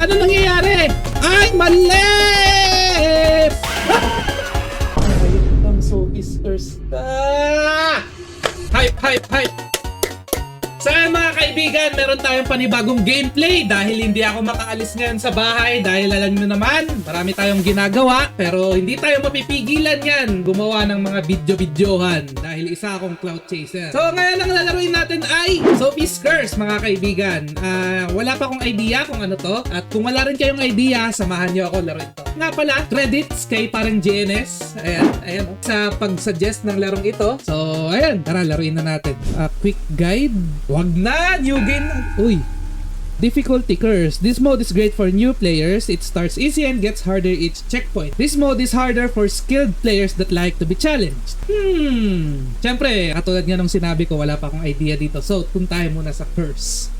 Ano nangyayari? Ay, mali! Ayun lang, so iskers. Hype, hype, hype! Saan mga kaibigan, meron tayong panibagong gameplay dahil hindi ako makaalis ngayon sa bahay dahil alam nyo naman, marami tayong ginagawa pero hindi tayo mapipigilan yan gumawa ng mga video-videohan dahil isa akong cloud chaser. So ngayon ang lalaruin natin ay Sophie's Curse mga kaibigan. Wala pa akong idea kung ano to at kung wala rin kayong idea, samahan nyo ako laruin to. Nga pala, credits kay parang GNS. Ayan, sa pag-suggest ng larong ito. So ayan, tara laruin na natin. Quick guide. Wag na! New game na! Uy! Difficulty Curse. This mode is great for new players. It starts easy and gets harder each checkpoint. This mode is harder for skilled players that like to be challenged. Siyempre, katulad nga nung sinabi ko, wala pa akong idea dito. So, puntahin muna sa Curse.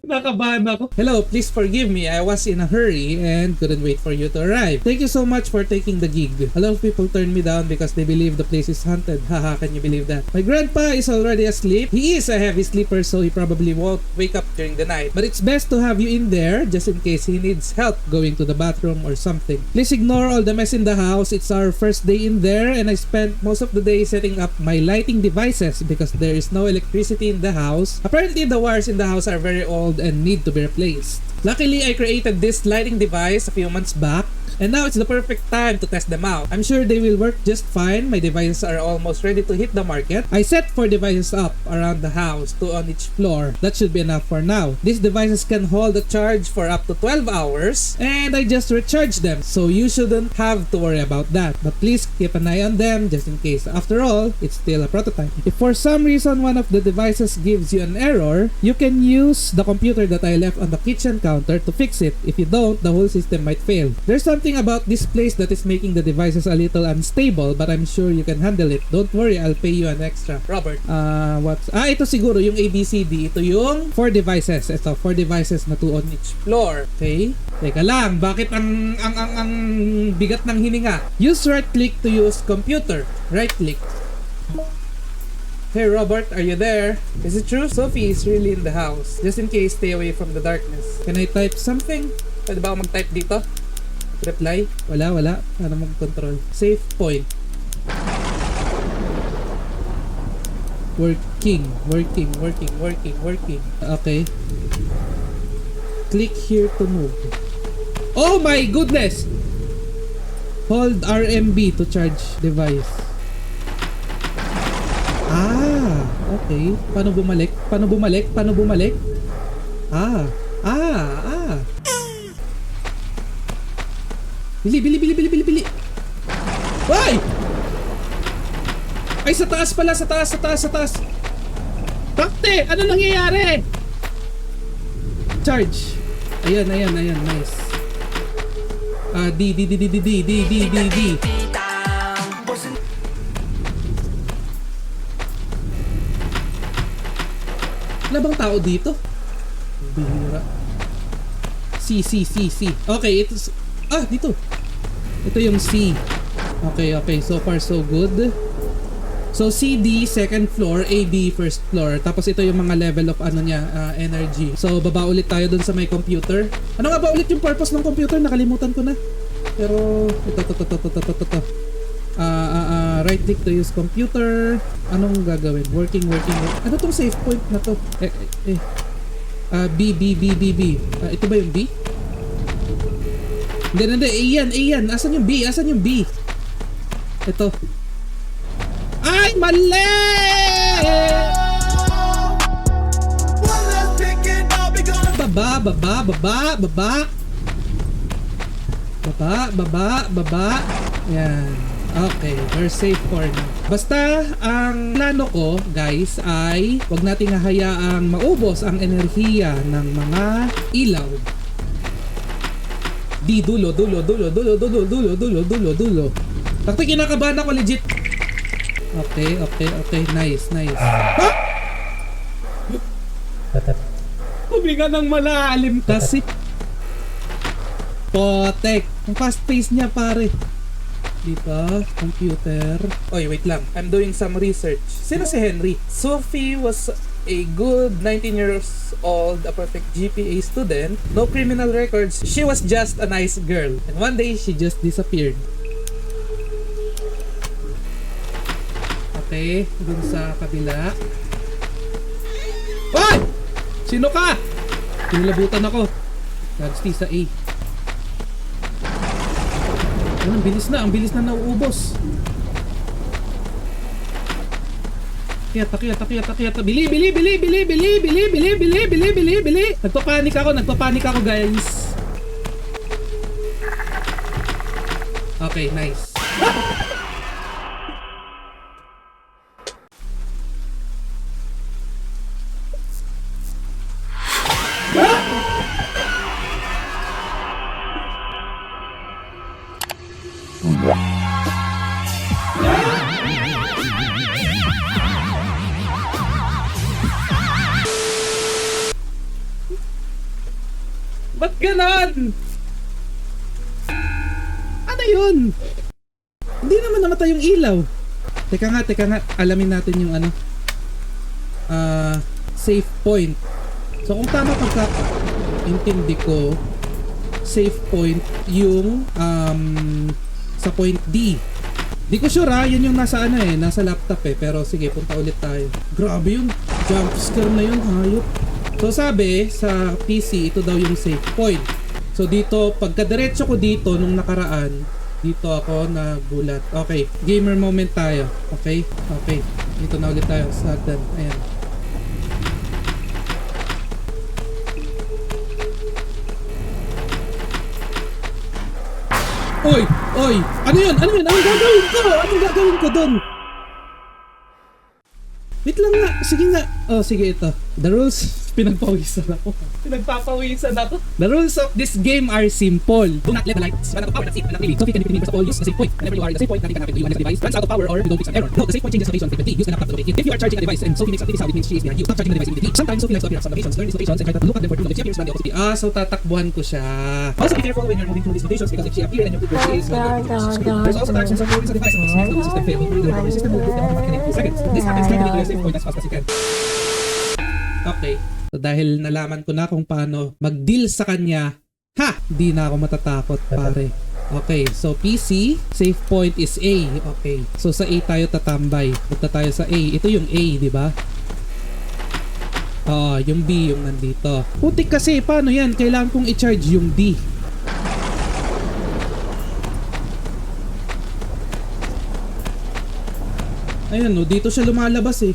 Nakabahan ako. Hello, please forgive me. I was in a hurry and couldn't wait for you to arrive. Thank you so much for taking the gig. A lot of people turned me down because they believe the place is haunted. Haha, can you believe that? My grandpa is already asleep. He is a heavy sleeper, so he probably won't wake up during the night. But it's best to have you in there just in case he needs help going to the bathroom or something. Please ignore all the mess in the house. It's our first day in there and I spent most of the day setting up my lighting devices because there is no electricity in the house. Apparently, the wires in the house are very old and need to be replaced. Luckily, I created this lighting device a few months back and now it's the perfect time to test them out. I'm sure they will work just fine. My devices are almost ready to hit the market. I set 4 devices up around the house, 2 on each floor. That should be enough for now. These devices can hold a charge for up to 12 hours and I just recharged them, so you shouldn't have to worry about that. But please keep an eye on them just in case. After all, it's still a prototype. If for some reason one of the devices gives you an error, you can use the computer that I left on the kitchen counter to fix it. If you don't, the whole system might fail. There's something about this place that is making the devices a little unstable, but I'm sure you can handle it. Don't worry, I'll pay you an extra. Robert, ito siguro yung ABCD. Ito yung 4 devices. Ito, 4 devices na 2 on each floor. Okay? Teka lang, bakit ang bigat ng hininga? Use right click to use computer. Right click. Hey Robert, are you there? Is it true? Sophie is really in the house. Just in case, stay away from the darkness. Can I type something? Pwede ba ako mag-type dito? Reply? Wala. Paano mag-control? Save point. Working. Okay. Click here to move. Oh my goodness! Hold RMB to charge device. Okay. Paano bumalik? Bili. Ay! Ay, sa taas pala, sa taas. Takte! Ano nangyayari? Charge. Ayan, nice. D. Wala bang tao dito? Bihira. C. Okay, ito. Dito. Ito yung C. Okay. So far, so good. So, CD, second floor. AB, first floor. Tapos ito yung mga level of energy. So, baba ulit tayo dun sa may computer. Ano nga ba ulit yung purpose ng computer? Nakalimutan ko na. Pero, ito. Right click to use computer. Anong gagawin? Working. Ano tong save point na to? B. Ito ba yung B? Hindi. Ayan. Asan yung B? Ito. Ay, mali! Baba. Yan. Okay, we're safe for now. Basta, ang plano ko, guys, ay wag nating hahayaang maubos ang enerhiya ng mga ilaw. Dulo. Takto, kinakabahan ako legit. Okay. Nice. Ha? Huminga ng malalim kasi. Potek. Ang fast pace niya, pare. Dito, computer. Oy, wait lang. I'm doing some research. Sino si Henry? Sophie was A good 19 years old, a perfect GPA student, no criminal records. She was just a nice girl. And one day, she just disappeared. Okay, dun sa kabila. Hoy! Sino ka? Pinilabutan ako. Nagsti sa A. Ang bilis na nauubos. Akyat. Bili. Nagpapanik ako guys. Okay, nice. Ba't ganon? Ano yun? Hindi naman namatay yung ilaw. Teka nga. Alamin natin yung ano. Safe point. So kung tama pagka-intindi ko, safe point yung sa point D. Di ko sure yun yung nasa ano nasa laptop pero sige, punta ulit tayo. Grabe yun. Jump scare na yun, hayop. So sabi sa PC, ito daw yung safe point. So dito, pagkadiretso ko dito nung nakaraan, dito ako nagulat. Okay, gamer moment tayo. Okay. Dito na ulit tayo sa hagdan. Ayan. Oy! Ano yun? Anong gagawin ko doon? Wait lang nga. Sige nga. Oh, sige ito. The rules. Pinagpapawisan ako. The rules of this game are simple. Do not let the lights run out of power. That's it. Really. So, can you first of all use the save point. Whenever you are in the save point, nothing can happen to you unless the device runs out of power or you don't fix an error. No, the save point changes location frequently. Use the laptop to locate it. If you are charging a device and Sophie makes activity sound, it means she is behind you. Stop charging the device immediately. Sometimes Sophie likes to appear at some locations. Learn these locations and try to look at them for true knowledge. She appears run the opposite. So tatakbuhan ko siya. Also be careful when you're moving through these locations because if she appears and your clicker stays there's also actions of moving the device and the system fail. The recovery system will move down automatically in 2 seconds. This happens try to make your save point as fast as you can. Okay. So dahil nalaman ko na kung paano mag-deal sa kanya, di na ako matatakot, pare. Okay, so PC, save point is A. Okay, so sa A tayo tatambay. Punta tayo sa A. Ito yung A, di ba? Yung B yung nandito. Putik kasi, paano yan? Kailangan kong i-charge yung D. Ayan, dito siya lumalabas eh.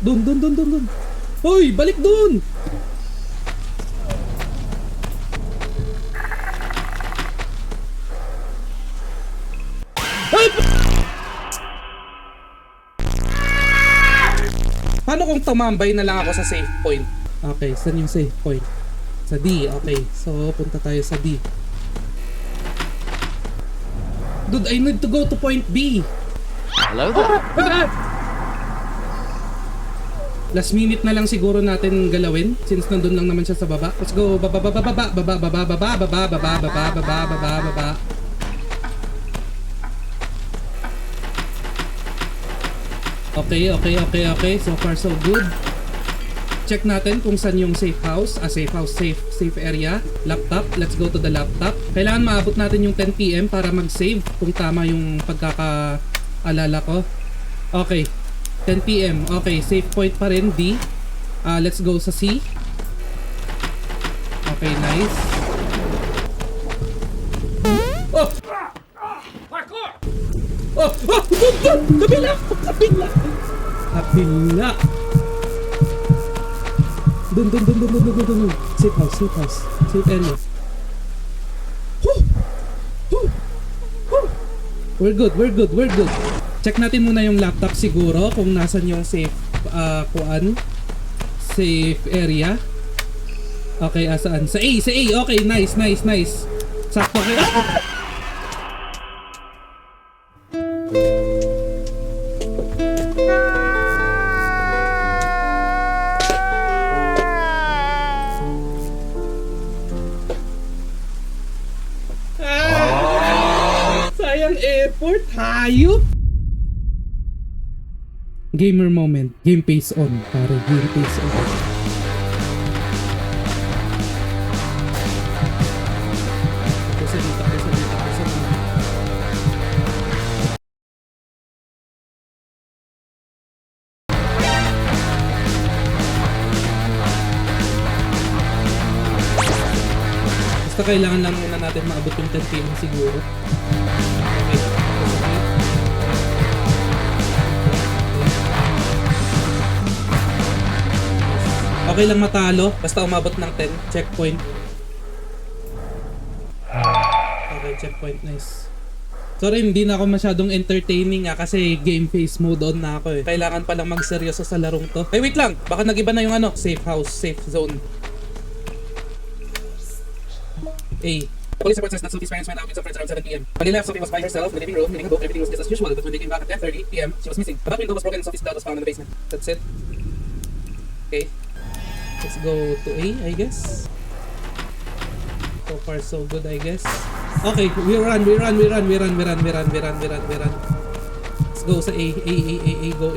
Dun. Hoy, balik dun! Ay! Paano kung tumambay na lang ako sa safe point? Okay, saan yung safe point? Sa D, okay. So, punta tayo sa D. Dude, I need to go to point B. Hello there. Last minute na lang siguro natin galawin since nandun lang naman siya sa baba. Let's go. Baba. Okay. So far so good. Check natin kung saan yung safe house. Safe area. Laptop. Let's go to the laptop. Kailangan maabot natin yung 10 PM para mag-save kung tama yung pagkakaalala ko. Okay. 10 PM. Okay, safe point pa rin, D. Let's go sa C. Okay, nice. Oh! Parkour! Oh! Kabila! Dun. Safe house. Safe area. We're good. Check natin muna yung laptop siguro kung nasan yung safe safe area. Okay, asaan? Sa A. Okay, nice. Sakto kayo. kayang airport, hayop! Gamer moment. Game face on. Pare, game face on. Pusa dito, pusa dito, pusa dito. Basta kailangan lang muna natin maabot yung 10 PM siguro. Okay. Okay lang matalo, basta umabot ng 10. Checkpoint. Okay, checkpoint, nice. Sorry, hindi na ako masyadong entertaining kasi game face mode on na ako eh. Kailangan palang magseryoso sa larong to. Ay, wait lang! Baka nag-iba na yung safe house, safe zone. A. The police report says that Sophie's parents went out with some friends around 7 p.m. When they left, Sophie was by herself in the living room, reading a book. Everything was just as usual, but when they came back at 10:30 p.m., she was missing. A back window was broken and Sophie's blood was found in the basement. That's it. Okay. Let's go to A, I guess. So far, so good, I guess. Okay, we run. Let's go sa A, go,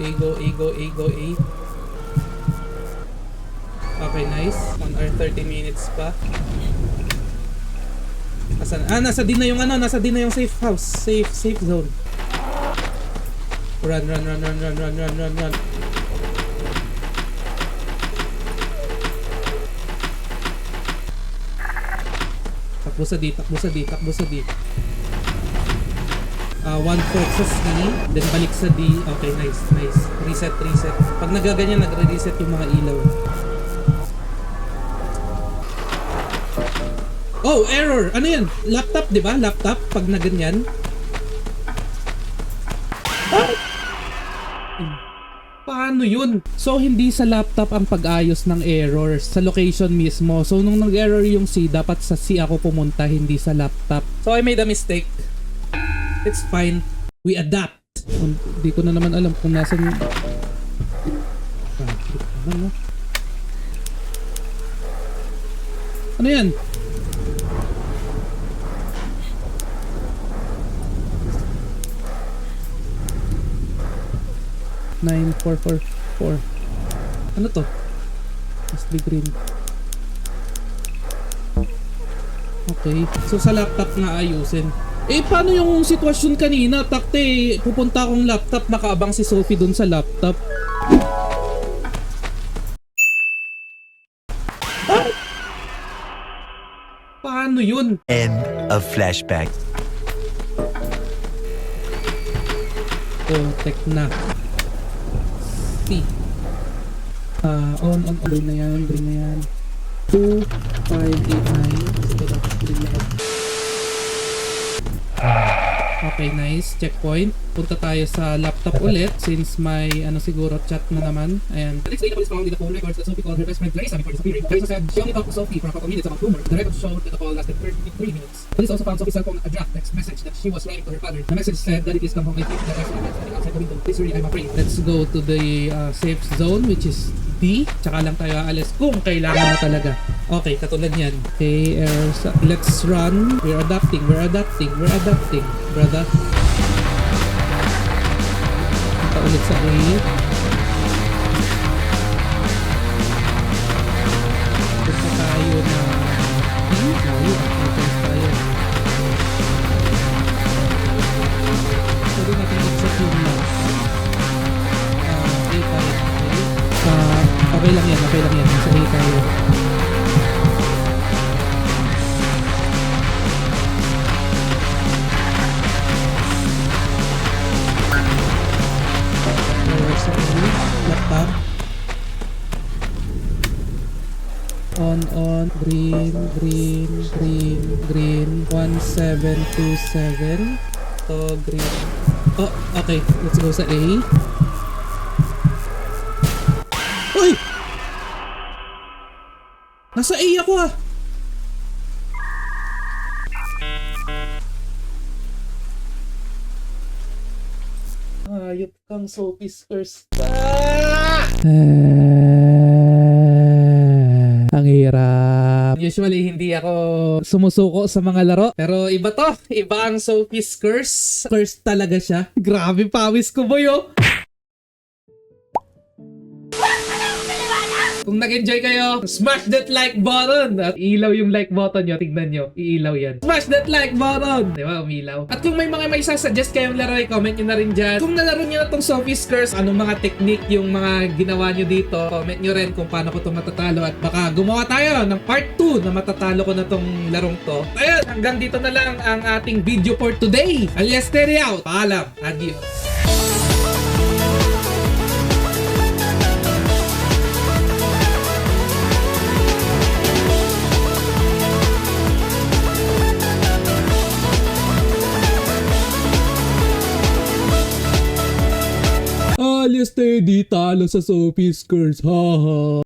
A. Okay, nice. 1 hour 30 minutes pa. Asan? Nasa D na yung nasa D na yung safe house. Safe zone. Run. Takbo sa D. 1/4 sa C, then balik sa D. Okay, nice. Reset. Pag nagaganyan, nagre-reset yung mga ilaw. Oh, error! Ano yan? Laptop, di ba? Laptop, pag naganyan. Paano yun? So, hindi sa laptop ang pag-ayos ng error, sa location mismo. So, nung nag-error yung C, dapat sa C ako pumunta, hindi sa laptop. So, I made a mistake. It's fine. We adapt. Hindi ko na naman alam kung nasan yung... Ano yan? Nine, 4. Ano to? Must be green. Okay. So sa laptop nga ayusin. Paano yung sitwasyon kanina? Takte, pupunta akong laptop, nakaabang si Sophie dun sa laptop. Paano yun? End of flashback. Contact na. C. On. Green na yan. 2, 5, 8, 9. Green lahat. Okay, nice. Checkpoint. Punta tayo sa laptop ulit since may siguro chat na naman. Ayan. The next day, the police found in the phone records that Sophie called her best friend Clarissa before disappearing. Clarissa said she only talked to Sophie for a couple minutes about rumors. The records showed that the call lasted 33 minutes. Police also found Sophie's cell phone a draft text message that she was writing to her father. The message said, "Daddy, please come home. I think that I'm standing outside the window. Please hurry, I'm afraid." Let's go to the safe zone, which is D. Tsaka lang tayo aalis kung kailangan na talaga. Okay, katulad yan. Okay, let's run. We're adapting, brother. Punta ulit sa A. Punta tayo na B. Ayun, tayo. Pwede natin i-check yung mouse. A tayo. Okay lang yan. Nasa A tayo. Laptop. On. Green. 1727. To green. Oh, okay. Let's go sa A. Uy! Nasa A ako ah! Hayop kang Sophie's curse. Ang hirap. Usually, hindi ako sumusuko sa mga laro. Pero iba to. Iba ang Sophie's Curse. Curse talaga siya. Grabe, pawis ko boy, oh. Kung nag-enjoy kayo, smash that like button. At ilaw yung like button nyo. Tignan nyo. Iilaw yan. Smash that like button. Diba? Umilaw. At kung may may sasuggest kayong laro, comment nyo na rin dyan. Kung nalaro nyo na tong Sophie's Curse, anong mga technique yung mga ginawa nyo dito, comment nyo rin kung paano ko itong matatalo. At baka gumawa tayo ng part 2 na matatalo ko na tong larong to. Ayun, hanggang dito na lang ang ating video for today. Alias Terry out. Paalam. Adios. Alias Teddy, talo sa Sophie's Curse, haha.